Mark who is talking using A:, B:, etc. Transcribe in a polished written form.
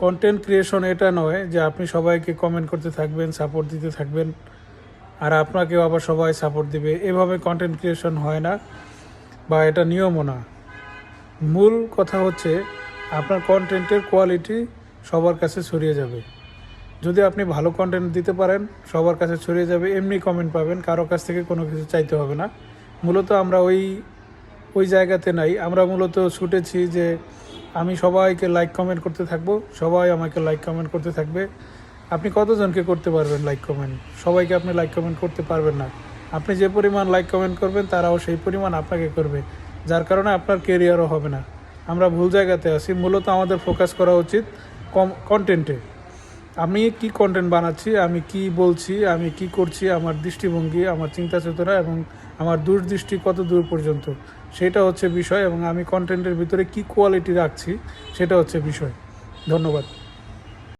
A: Content creation এটা নয় যে আপনি সবাইকে কমেন্ট করতে থাকবেন, সাপোর্ট দিতে থাকবেন, আর আপনাকেও আবার সবাই সাপোর্ট দিবে। এভাবে কন্টেন্ট ক্রিয়েশন হয় না, বা এটা নিয়মও না। মূল কথা হচ্ছে আপনার কন্টেন্টের কোয়ালিটি সবার কাছে ছড়িয়ে যাবে। যদি আপনি ভালো কন্টেন্ট দিতে পারেন, সবার কাছে ছড়িয়ে যাবে, এমনি কমেন্ট পাবেন, কারো কাছ থেকে কোনো কিছু চাইতে হবে না। মূলত আমরা ওই জায়গাতে নাই। আমরা মূলত ছুটেছি যে আমি সবাইকে লাইক কমেন্ট করতে থাকবো, সবাই আমাকে লাইক কমেন্ট করতে থাকবে। আপনি কতজনকে করতে পারবেন লাইক কমেন্ট? সবাইকে আপনি লাইক কমেন্ট করতে পারবেন না। আপনি যে পরিমাণ লাইক কমেন্ট করবেন, তারাও সেই পরিমাণ আপনাকে করবে, যার কারণে আপনার কেরিয়ারও হবে না। আমরা ভুল জায়গাতে আছি। মূলত আমাদের ফোকাস করা উচিত কন্টেন্টে। আমি কি কন্টেন্ট বানাচ্ছি, আমি কি বলছি, আমি কি করছি, আমার দৃষ্টিভঙ্গি, আমার চিন্তা চেতনা এবং আমার দূরদৃষ্টি কত দূর পর্যন্ত, সেটা হচ্ছে বিষয়। এবং আমি কন্টেন্টের ভিতরে কি কোয়ালিটি রাখছি, সেটা হচ্ছে বিষয়। ধন্যবাদ।